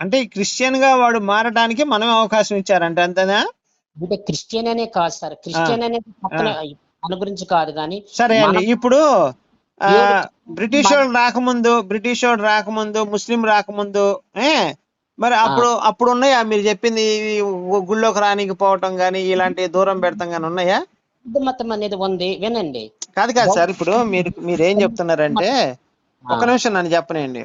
అంటే ఈ క్రిస్టియన్ గా వాడు మారడానికి మనం అవకాశం ఇచ్చారంటే అంతేనా? అంటే క్రిస్టియన్ అనే కాదు సార్, ఆ, క్రిస్టియన్ అనేది ఆ. పక్కన మన గురించి కాదు కానీ సరే మన అండి. ఇప్పుడు దేవుడు బ్రిటిష్ వాళ్ళు రాకముందు ముస్లిం రాకముందు ఏ మరి అప్పుడు ఉన్నాయా మీరు చెప్పింది ఇవి గుళ్ళోకి రానికి పోవటం గానీ ఇలాంటి దూరం పెడతాం గానీ ఉన్నాయా? బౌద్ధ మతం అనేది ఉంది, వినండి. కాదు సార్, ఇప్పుడు మీరేం చెప్తున్నారంటే ఒక ఆ, నిమిషం నన్ను చెప్పనండి.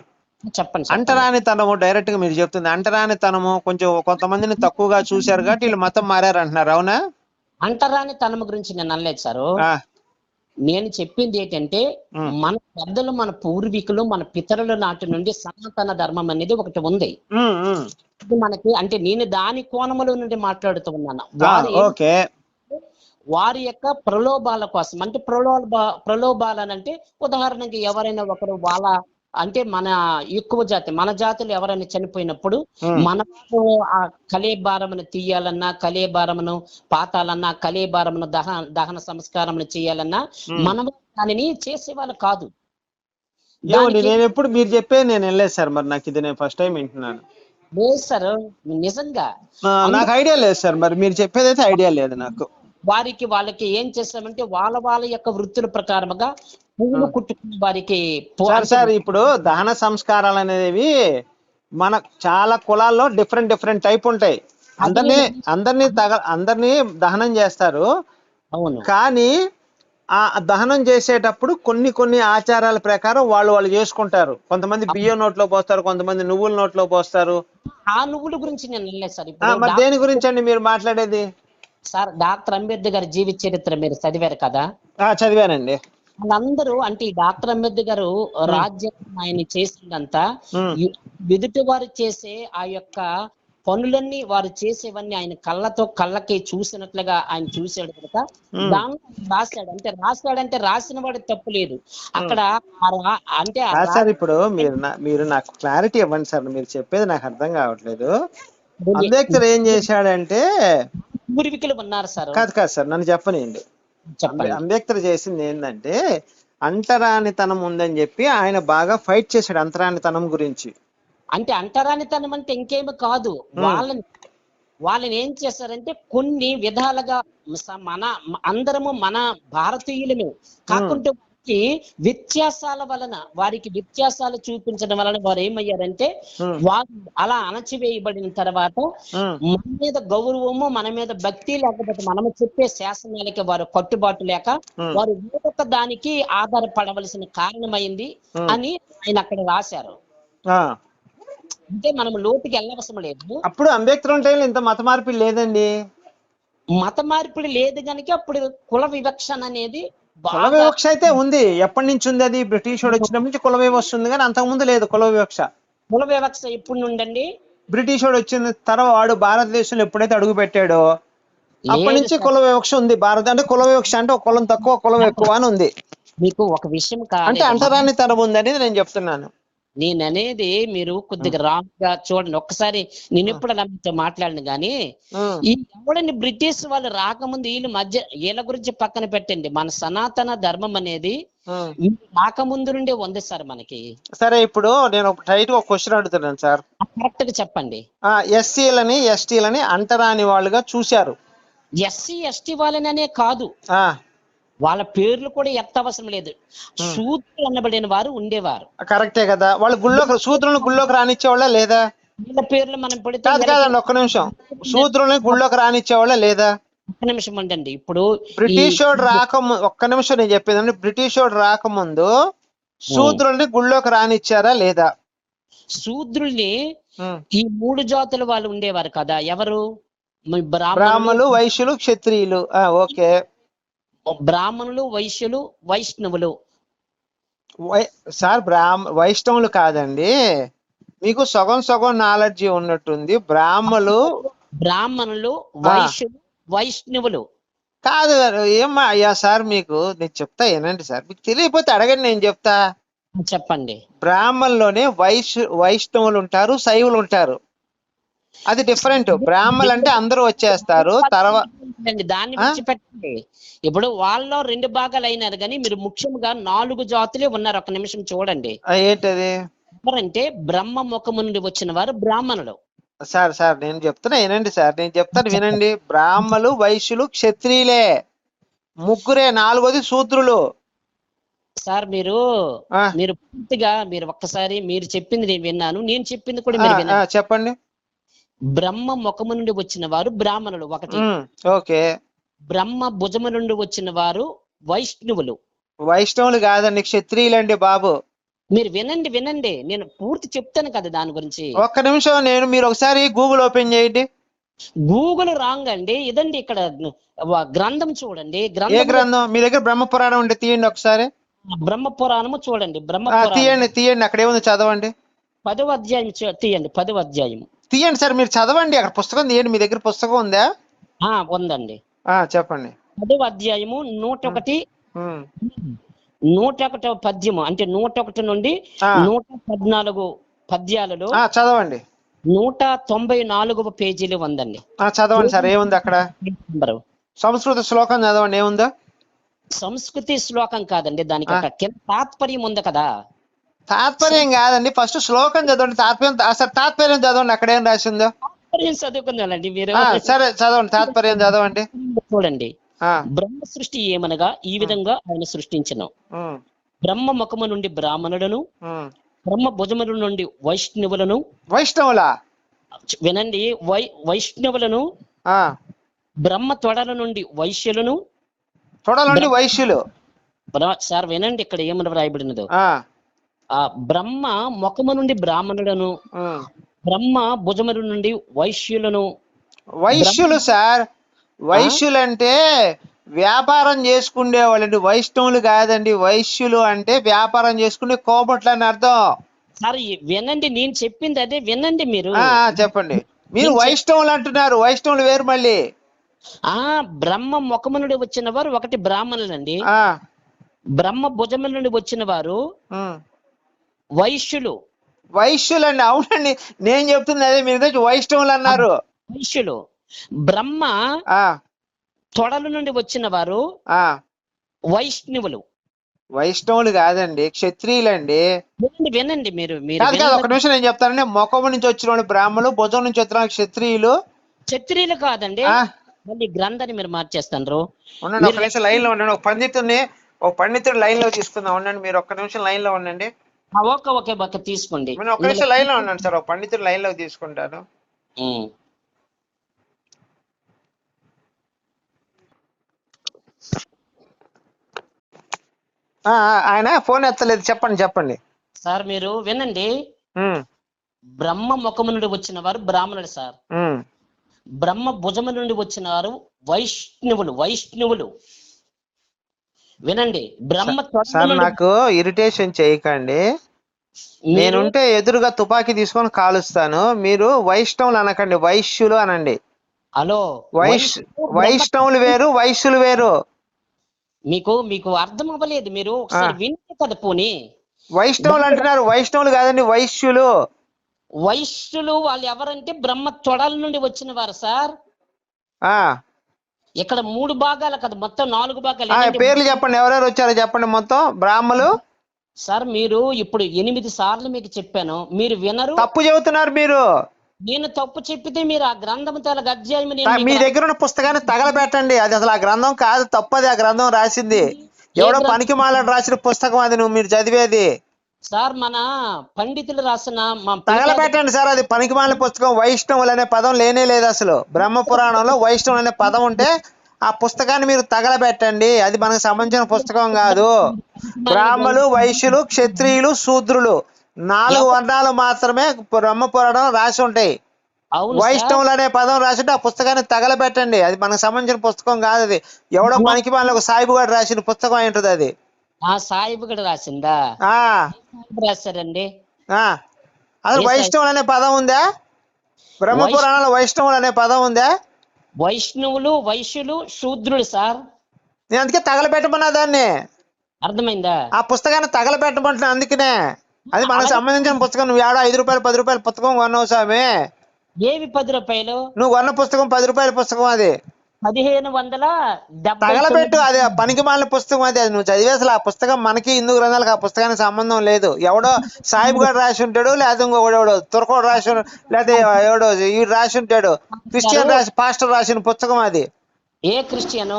చెప్పండి. అంటరానితనము డైరెక్ట్ గా మీరు చెప్తుంది అంటరానితనము కొంచెం కొంతమందిని తక్కువగా చూశారు కాబట్టి వీళ్ళు మతం మారారు అంటున్నారు, అవునా? అంటరాని తనం గురించి నేను అనలేదు సారు. ఆ, నేను చెప్పింది ఏంటంటే ఉమ్, మన పెద్దలు, మన పూర్వీకులు, మన పితరుల నాటి నుండి సనాతన ధర్మం అనేది ఒకటి ఉంది. ఉమ్, ఉమ్. ఇది మనకి అంటే నేను దాని కోణములో నుండి మాట్లాడుతూ ఉన్నాను. ఓకే. వారి యొక్క ప్రలోభాల కోసం, అంటే ప్రలోభాలనంటే ఉదాహరణకి ఎవరైనా ఒకరు వాళ్ళ అంటే మన ఎక్కువ జాతి, మన జాతులు ఎవరైనా చనిపోయినప్పుడు ఉమ్. మనకు ఆ కళేబారమును తీయాలన్నా, కళేబారమును పాతాలన్నా, కళేబారమును దహన సంస్కారమును చేయాలన్నా మనము దానిని చేసేవాళ్ళు కాదు. దానికి నేను ఎప్పుడు మీరు చెప్పేది నేను వెళ్ళలేదు సార్, మరి నాకు ఇది నేను ఫస్ట్ టైం వింటున్నాను. లేదు సార్, నిజంగా నాకు ఐడియా లేదు సార్, మరి మీరు చెప్పేదైతే ఐడియా లేదు నాకు. వాళ్ళకి ఏం చేస్తామంటే వాళ్ళ యొక్క వృత్తుల ప్రకారముగా పువ్వులు కుట్టుకుని వారికి సార్ ఇప్పుడు దహన సంస్కారాలు అనేవి మన చాలా కులాల్లో డిఫరెంట్ టైప్ ఉంటాయి. అందరినీ దహనం చేస్తారు. అవును. కానీ ఆ దహనం చేసేటప్పుడు కొన్ని ఆచారాల ప్రకారం వాళ్ళు చేసుకుంటారు. కొంతమంది బియ్యం నోట్లో పోస్తారు, కొంతమంది నువ్వుల నోట్లో పోస్తారు. ఆ నువ్వుల గురించి నేను వెళ్ళలేదు సార్. మరి దేని గురించి అండి మీరు మాట్లాడేది? సార్ డాక్టర్ అంబేద్కర్ గారి జీవిత చరిత్ర మీరు చదివారు కదా? చదివానండి. వాళ్ళందరూ అంటే ఈ డాక్టర్ అంబేద్కర్ గారు రాజ్యాంగం ఆయన చేసిందంతా ఎదుటి వారు చేసే ఆ యొక్క పనులన్నీ, వారు చేసేవన్నీ ఆయన కళ్ళకి చూసినట్లుగా ఆయన చూశాడు కనుక దాన్ని రాశాడంటే రాసిన వాడి తప్పు లేదు అక్కడ. అంటే సార్ ఇప్పుడు మీరు నాకు క్లారిటీ ఇవ్వండి సార్, మీరు చెప్పేది నాకు అర్థం కావట్లేదు. అంబేద్కర్ ఏం చేశాడంటే పూర్వీకులు ఉన్నారు సార్. కాదు సార్, నన్ను చెప్పనియండి. అంబేద్కర్ చేసింది ఏంటంటే అంటరానితనం ఉందని చెప్పి ఆయన బాగా ఫైట్ చేశాడు అంటరానితనం గురించి. అంటే అంటరానితనం అంటే ఇంకేమి కాదు, వాళ్ళని ఏం చేశారంటే కొన్ని విధాలుగా అందరము మన భారతీయులమే కాకుండా వ్యత్యాసాల వలన, వారికి వ్యత్యాసాలు చూపించడం వలన వారు ఏమయ్యారంటే వారు అలా అణచివేయబడిన తర్వాత మన మీద గౌరవము, మన మీద భక్తి, లేకపోతే మనము చెప్పే శాసనాలకి వారు కట్టుబాటు లేక వారు వేరొక దానికి ఆధారపడవలసిన కారణమైంది అని ఆయన అక్కడ రాశారు. అంటే మనం లోతుకి వెళ్ళవసరం లేదు. అప్పుడు అంబేద్కర్ అంటే ఇంత మత మార్పిడి లేదండి. మత మార్పిడి లేదు కనుక అప్పుడు కుల వివక్షణ అనేది, కుల వివక్ష అయితే ఉంది. ఎప్పటి నుంచి ఉంది అది? బ్రిటిష్ వాడు వచ్చినప్పటి నుంచి కుల వివక్ష ఉంది, కానీ అంతకు ముందు లేదు కుల వివక్ష. కుల వివక్ష ఎప్పుడు నుండండి? బ్రిటిష్ వాడు వచ్చిన తర్వాత వాడు భారతదేశంలో ఎప్పుడైతే అడుగు పెట్టాడో అప్పటి నుంచి కుల వివక్ష ఉంది. అంటే కుల వివక్ష అంటే ఒక కులం తక్కువ, కులం ఎక్కువ అని ఉంది. మీకు ఒక విషయం అంటే అంటరానితనం ఉంది అనేది నేను చెప్తున్నాను. నేననేది మీరు కొద్దిగా రాంగ్ గా చూడండి. ఒక్కసారి నేను ఎప్పుడు అలా మీతో మాట్లాడిన గానీ ఈ ఎవడని బ్రిటిష్ వాళ్ళు రాకముందు వీళ్ళ గురించి పక్కన పెట్టండి, మన సనాతన ధర్మం అనేది రాకముందు నుండే ఉంది సార్ మనకి. సరే, ఇప్పుడు నేను ఒక క్వశ్చన్ అడుగుతున్నాను సార్, కరెక్ట్ గా చెప్పండి. ఎస్సీలని ఎస్టీలని అంటరాని వాళ్ళుగా చూశారు. ఎస్సీ ఎస్టీ వాళ్ళనే కాదు, వాళ్ళ పేర్లు కూడా ఎత్తవసరం లేదు, శూద్రులు అనబడిన వారు ఉండేవారు. కరెక్టే కదా? వాళ్ళు శూద్రులను గుళ్ళోకి రానిచ్చేవాళ్ళ లేదా? వీళ్ళ పేర్లు మనం పెడితే కాదండి, ఒక్క నిమిషం. శూద్రుల్ని గుళ్ళోకి రానిచ్చేవాళ్ళ లేదా? ఒక్క నిమిషం అండి. ఇప్పుడు బ్రిటిష్ వాడు రాకముందు, ఒక్క నిమిషం నేను చెప్పేదండి, బ్రిటిష్ వాడు రాకముందు శూద్రుల్ని గుళ్ళోకి రానిచ్చారా లేదా? శూద్రుల్ని ఈ 3 జాతుల వాళ్ళు ఉండేవారు కదా, ఎవరు? బ్రాహ్మణులు, వైశ్యులు, క్షత్రియులు. ఓకే. బ్రాహ్మణులు, వైశ్యులు, వైష్ణవులు. సార్ వైష్ణవులు కాదండి, మీకు సగం నాలెడ్జి ఉన్నట్టుంది. బ్రాహ్మణులు, వైశ్యులు, వైష్ణవులు కాదు. అయ్యా సార్, నేను చెప్తా ఏనండి సార్, మీకు తెలియకపోతే అడగండి, నేను చెప్తా. చెప్పండి. బ్రాహ్మణులోనే వైష్ణవులు ఉంటారు, శైవులు ఉంటారు. అది డిఫరెంట్. బ్రాహ్మణులు అంటే అందరూ వచ్చేస్తారు తర్వాత. దాన్ని విడిచిపెట్టండి. ఇప్పుడు వాళ్ళలో 2 భాగాలు అయినారు కానీ మీరు ముఖ్యంగా 4 జాతులే ఉన్నారు. ఒక నిమిషం చూడండి. ఏంటది? ఎవరంటే బ్రహ్మ ముఖము నుండి వచ్చిన వారు బ్రాహ్మణులు. సార్ సార్ నేను చెప్తున్నా వినండి సార్, నేను చెప్తాను వినండి. బ్రాహ్మలు, వైశ్యులు, క్షత్రియులే ముగ్గురే, నాలుగోది శూద్రులు. సార్ మీరు ఆ, మీరు పూర్తిగా మీరు ఒక్కసారి మీరు చెప్పింది నేను విన్నాను, నేను చెప్పింది కూడా ఆ, మీరు ఆ, వినండి. చెప్పండి. బ్రహ్మ ముఖము నుండి వచ్చిన వారు బ్రాహ్మణులు ఒకటి. ఓకే. బ్రహ్మ భుజము నుండి వచ్చిన వారు వైష్ణవులు. వైష్ణవులు కాదండి, క్షత్రియులండి బాబు. మీరు వినండి వినండి, నేను పూర్తి చెప్తాను కదా దాని గురించి. ఒక్క నిమిషం, మీరు ఒకసారి గూగుల్ ఓపెన్ చేయండి. గూగుల్ రాంగ్ అండి, ఇదండి ఇక్కడ గ్రంథం చూడండి. ఏ గ్రంథంలో గ్రంథం మీ దగ్గర? బ్రహ్మ పురాణం ఉంటే తీయండి ఒకసారి. బ్రహ్మ పురాణము చూడండి. బ్రహ్మ ఆ, పురాణం తీయండి తీయండి, అక్కడ ఏముంది చదవండి. 10వ అధ్యాయం తీయండి. 10వ అధ్యాయం. తీయండి సార్, మీరు చదవండి, అక్కడ పుస్తకం తీయండి. మీ దగ్గర పుస్తకం ఉందా? ఉందండి. చెప్పండి. 10వ అధ్యాయము 101 ఉమ్, 101వ పద్యము, అంటే 101 నుండి ఆ, 114 పద్యాలలో చదవండి. 194వ పేజీలో ఉందండి. చదవండి సార్, ఏముంది అక్కడ? నంబరు. సంస్కృత శ్లోకం చదవండి, ఏముందో. సంస్కృతి శ్లోకం కాదండి, దానికి ఒక కింద తాత్పర్యం ఉంది కదా. తాత్పర్యం కాదండి, ఫస్ట్ శ్లోకం చదవండి. తాత్పర్యం అసలు తాత్పర్యం చదవండి, అక్కడ ఏం రాసిందో. తాత్పర్యం చదువుకుందామండి మీరు. సరే చదవండి, తాత్పర్యం చదవండి. చూడండి. ఆ, బ్రహ్మ సృష్టి ఏమనగా ఈ విధంగా ఆయన సృష్టించను. ఉమ్, బ్రహ్మ ముఖము నుండి బ్రాహ్మణులను, ఉమ్. బ్రహ్మ భుజముల నుండి వైష్ణవులను. వైష్ణవులా? వినండి, వైష్ణవులను, ఆ, బ్రహ్మ తొడల నుండి వైశ్యులను. చూడాలండి వైశ్యులు. సార్ వినండి, ఇక్కడ ఏమని వ్రాయబడినదో. ఆ, ఆ బ్రహ్మ ముఖము నుండి బ్రాహ్మణులను, ఉమ్. బ్రహ్మ భుజముల నుండి వైశ్యులను. వైశ్యులు సార్, వైశ్యులు అంటే వ్యాపారం చేసుకునే వాళ్ళండి, వైష్ణవులు కాదండి. వైశ్యులు అంటే వ్యాపారం చేసుకునే కోమట్లు అని అర్థం. సార్ వినండి, నేను చెప్పింది అదే వినండి మీరు. చెప్పండి. మీరు వైష్ణవులు అంటున్నారు, వైష్ణవులు వేరు మళ్ళీ. బ్రహ్మ ముఖము నుండి వచ్చిన వారు ఒకటి బ్రాహ్మణులండి. బ్రహ్మ భుజముల నుండి వచ్చిన వారు వైశ్యులు. వైశ్యులండి, అవునండి, నేను చెప్తుంది అదే. మీరు వైష్ణవులు అన్నారు. వైశ్యులు. బ్రహ్మ తొడల నుండి వచ్చిన వారు వైష్ణవులు. వైష్ణవులు కాదండి, క్షత్రియులండి. వినండి వినండి మీరు కాదు, ఒక నిమిషం నేను చెప్తానండి. ముఖం నుంచి వచ్చిన వాళ్ళు బ్రాహ్మణులు, భుజం నుంచి వచ్చిన వాళ్ళు క్షత్రియులు. క్షత్రియులు కాదండి, మళ్ళీ గ్రంథాన్ని మీరు మార్చేస్తారు. ఉండండి, ఒక నిమిషం లైన్ లో ఉండండి. ఒక పండితుడు లైన్ లో తీసుకుందాం, ఉండండి. మీరు ఒక్క నిమిషం లైన్ లో ఉండండి. ఓకే తీసుకోండి. మీరు ఒక్క నిమిషం లైన్ లో ఉండండి సార్, ఒక పండితుడు లైన్ లో తీసుకుంటాను. ఆయన ఫోన్ ఎత్తలేదు, చెప్పండి. సార్ మీరు వినండి. బ్రహ్మ ముఖము నుండి వచ్చిన వారు బ్రాహ్మణుడు సార్. బ్రహ్మ భుజము నుండి వచ్చిన వారు వైష్ణవులు. వినండి. బ్రహ్మ సార్, నాకు ఇరిటేషన్ చేయకండి. నేనుంటే ఎదురుగా తుపాకీ తీసుకొని కాలుస్తాను. మీరు వైష్ణవులు అనకండి, వైశ్యులు అనండి. హలో, వైష్ణవులు వేరు, వైశ్యులు వేరు. మీకు అర్థం అవ్వలేదు, మీరు ఒకసారి వింటే కదా. పోనీ వైష్ణవులు అంటున్నారు, వైష్ణవులు కాదండి, వైశ్యులు. వైశ్యులు వాళ్ళు ఎవరంటే బ్రహ్మ తొడల నుండి వచ్చిన వారు సార్. ఇక్కడ 3 భాగాలు కదా, మొత్తం 4 భాగాలు. పేర్లు చెప్పండి, ఎవరెవరు వచ్చారో చెప్పండి మొత్తం. బ్రాహ్మలు సార్, మీరు ఇప్పుడు 8 సార్లు మీకు చెప్పాను, మీరు వినరు. తప్పు చెబుతున్నారు మీరు. నేను తప్పు చెప్పితే మీరు ఆ గ్రంథం తల అధ్యాయం మీ దగ్గర ఉన్న పుస్తకాన్ని తగలబెట్టండి. అది అసలు ఆ గ్రంథం కాదు, తప్పది. ఆ గ్రంథం రాసింది ఎవడో పనికి మాలాడు రాసిన పుస్తకం అది, మీరు చదివేది. సార్ మన పండితులు రాసిన తగలబెట్టండి సార్, అది పనికి మాలిన పుస్తకం. వైష్ణవులు అనే పదం లేనే లేదు అసలు. బ్రహ్మ పురాణంలో వైష్ణవులు అనే పదం ఉంటే ఆ పుస్తకాన్ని మీరు తగలబెట్టండి. అది మనకు సంబంధించిన పుస్తకం కాదు. బ్రాహ్మలు, వైశ్యులు, క్షత్రియులు, శూద్రులు 4 వర్ణాలు మాత్రమే బ్రహ్మ పురాణం రాసి ఉంటాయి. వైష్ణవులు అనే పదం రాసింటే ఆ పుస్తకాన్ని తగలబెట్టండి. అది మనకు సంబంధించిన పుస్తకం కాదు. అది ఎవడో పనికి మాలిన ఒక సాయిబు గారు రాసిన పుస్తకం అయి ఉంటుంది అది. సాయిబు గడు రాసిందా? రాశారండి. అసలు వైష్ణవులు అనే పదం ఉందా? బ్రహ్మ పురాణంలో వైష్ణవులు అనే పదం ఉందా? వైష్ణవులు, వైశ్యులు, శూద్రులు సార్. నేను అందుకే తగలబెట్టమన్నా దాన్ని. అర్థమైందా? ఆ పుస్తకాన్ని తగలబెట్టమంటున్నా అందుకనే. అది మనకు సంబంధించిన పుస్తకం. నువ్వు ఏడో 5 రూపాయలు 10 రూపాయల పుస్తకం కొన్నావు స్వామి. ఏవి 10 రూపాయలు? నువ్వు కొన్న పుస్తకం 10 రూపాయల పుస్తకం అది. 1570 తగలబెట్టు, అది పనికి మాలిన పుస్తకం, అది నువ్వు చదివే అసలు ఆ పుస్తకం మనకి హిందూ గ్రంథాలకు ఆ పుస్తకానికి సంబంధం లేదు. ఎవడో సాయిబు గారు రాసి ఉంటాడు, లేదా ఇంకొకడు తురకోడు రాసి, లేదా ఎవడో వీడు రాసి ఉంటాడు, క్రిస్టియన్ రాసి పాస్టర్ రాసిన పుస్తకం అది. ఏ క్రిస్టియను?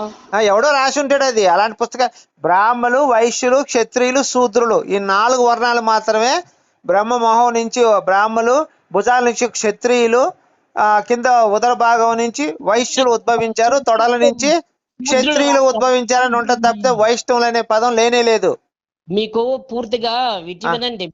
ఎవడో రాసి ఉంటాడు అది. అలాంటి పుస్తకం బ్రాహ్మలు, వైశ్యులు, క్షత్రియులు, శూద్రులు ఈ 4 వర్ణాలు మాత్రమే బ్రహ్మ మొహం నుంచి బ్రాహ్మలు, భుజాల నుంచి క్షత్రియులు, కింద ఉదర భాగం నుంచి వైశ్యులు ఉద్భవించారు, తొడల నుంచి క్షత్రియులు ఉద్భవించారని ఉంటుంది తప్పితే వైష్ణవులు అనే పదం లేనే లేదు. మీకు పూర్తిగా వినండి.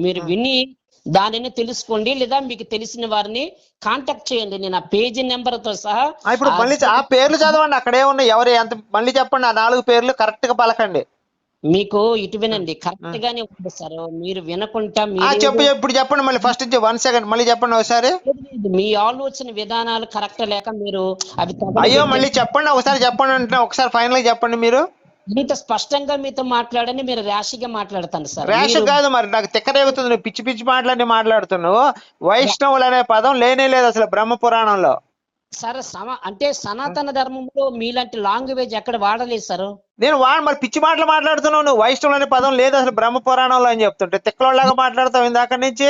మీరు విని దానిని తెలుసుకోండి, లేదా మీకు తెలిసిన వారిని కాంటాక్ట్ చేయండి. నేను ఆ పేజీ నెంబర్ తో సహా. ఇప్పుడు మళ్ళీ ఆ పేర్లు చదవండి, అక్కడే ఉన్నాయి ఎవరు ఎంత, మళ్ళీ చెప్పండి. ఆ 4 పేర్లు కరెక్ట్ గా పలకండి. మీకు ఇటు వినండి, కరెక్ట్ గానే ఉంది సార్. మీరు వినకుంటా చెప్పు ఇప్పుడు చెప్పండి, మళ్ళీ ఫస్ట్ నుంచి 1 సెకండ్ మళ్ళీ చెప్పండి ఒకసారి. మీ ఆలోచన విధానాలు కరెక్ట్ లేక మీరు అవి అయ్యో మళ్ళీ చెప్పండి ఒకసారి, చెప్పండి అంటే ఒకసారి ఫైనల్ గా చెప్పండి. మీరు ఇంత స్పష్టంగా మీతో మాట్లాడని మీరు ర్యాష్గా మాట్లాడతాను సార్. ర్యాష్ కాదు, మరి నాకు తిక్కరేగుతుంది. నువ్వు పిచ్చి పిచ్చి మాట్లాడి మాట్లాడుతున్నావు. వైష్ణవులు అనే పదం లేనే లేదు అసలు బ్రహ్మ పురాణంలో. సార్ అంటే సనాతన ధర్మంలో మీలాంటి లాంగ్వేజ్ ఎక్కడ వాడలేదు సార్. నేను మరి పిచ్చి మాటలు మాట్లాడుతున్నావు. నువ్వు వైష్ణవులు అనే పదం లేదు అసలు బ్రహ్మ పురాణంలో అని చెప్తుంటే తిక్కలోళ్ళగా మాట్లాడతావు ఇందాక నుంచి.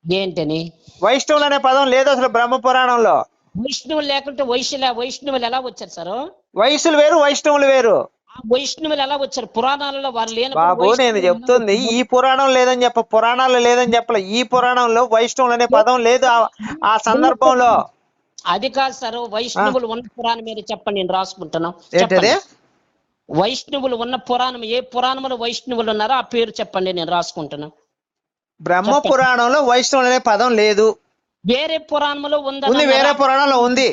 ఏంటని? వైష్ణవులు అనే పదం లేదు అసలు బ్రహ్మ పురాణంలో. వైష్ణవులు లేకుంటే వైష్ణవులు ఎలా వచ్చారు సార్? వయసులు వేరు, వైష్ణవులు వేరు. వైష్ణవులు ఎలా వచ్చారు? పురాణాలలో వారు లేని. బాబు నేను చెప్తుంది ఈ పురాణం లేదని పురాణాలు లేదని చెప్పలే. ఈ పురాణంలో వైష్ణవులు అనే పదం లేదు ఆ సందర్భంలో. అది కాదు సార్, వైష్ణవులు ఉన్న పురాణం మీరు చెప్పండి, నేను రాసుకుంటున్నాను. వైష్ణవులు ఉన్న పురాణం, ఏ పురాణంలో వైష్ణవులు ఉన్నారో ఆ పేరు చెప్పండి, నేను రాసుకుంటున్నాను. బ్రహ్మ పురాణంలో వైష్ణవులు అనే పదం లేదు. వేరే పురాణంలో ఉందా? వేరే పురాణంలో ఉంది.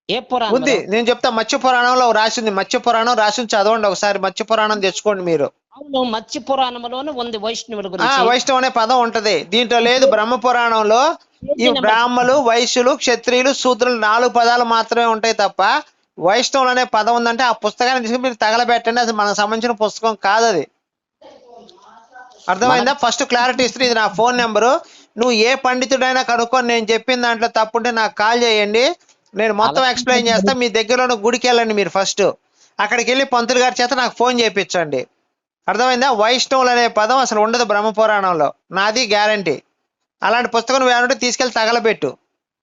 ఏ పురాణం ఉంది? నేను చెప్తా. మత్స్య పురాణంలో రాసింది. మత్స్య పురాణం రాసింది, చదవండి ఒకసారి. మత్స్య పురాణం తెచ్చుకోండి మీరు. అవును, మత్స్య పురాణంలోనే ఉంది వైష్ణవుల గురించి. వైష్ణవ అనే పదం ఉంటది, దీంట్లో లేదు. బ్రహ్మ పురాణంలో ఈ బ్రాహ్మలు, వైశ్యులు, క్షత్రియులు, శూద్రులు 4 పదాలు మాత్రమే ఉంటాయి తప్ప వైష్ణవులు అనే పదం ఉందంటే ఆ పుస్తకాన్ని తీసుకుని మీరు తగలబెట్టండి. అసలు మనకు సంబంధించిన పుస్తకం కాదు అది. అర్థమైందా? ఫస్ట్ క్లారిటీ ఇస్తుంది. ఇది నా ఫోన్ నెంబరు. నువ్వు ఏ పండితుడైనా కనుక్కొని నేను చెప్పిన దాంట్లో తప్పుంటే నాకు కాల్ చేయండి, నేను మొత్తం ఎక్స్ప్లెయిన్ చేస్తా. మీ దగ్గరలో గుడికి వెళ్ళండి మీరు ఫస్ట్. అక్కడికి వెళ్ళి పంతులు గారి చేత నాకు ఫోన్ చేయించండి. అర్థమైందా? వైష్ణవులు అనే పదం అసలు ఉండదు బ్రహ్మ పురాణంలో, నాది గ్యారంటీ. అలాంటి పుస్తకం నువ్వు ఏమంటే తీసుకెళ్ళి తగలబెట్టు,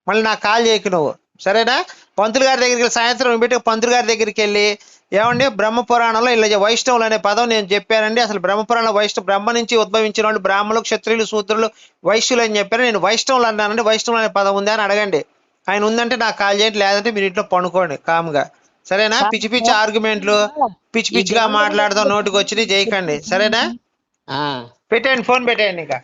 మళ్ళీ నాకు కాల్ చేయకు నువ్వు, సరేనా? పంతులు గారి దగ్గరికి వెళ్ళి సాయంత్రం పెట్టి పంతులు గారి దగ్గరికి వెళ్ళి ఏమండి బ్రహ్మ పురాణంలో ఇలా వైష్ణవులు అనే పదం నేను చెప్పానండి, అసలు బ్రహ్మ పురాణంలో బ్రహ్మ నుంచి ఉద్భవించిన వాళ్ళు బ్రాహ్మణులు, క్షత్రియులు, శూద్రులు, వైశ్యులు అని చెప్పారు. నేను వైష్ణవులు అన్నానండి, వైష్ణవులు అనే పదం ఉంది అని అడగండి. ఆయన ఉందంటే నాకు కాల్ చేయండి, లేదంటే మీరు ఇంట్లో పనుకోండి కామ్గా, సరేనా? పిచ్చి పిచ్చి ఆర్గ్యుమెంట్లు, పిచ్చి పిచ్చిగా మాట్లాడదాం నోటికి వచ్చినాయి చేయకండి, సరేనా? పెట్టేయండి, ఫోన్ పెట్టేయండి ఇంకా.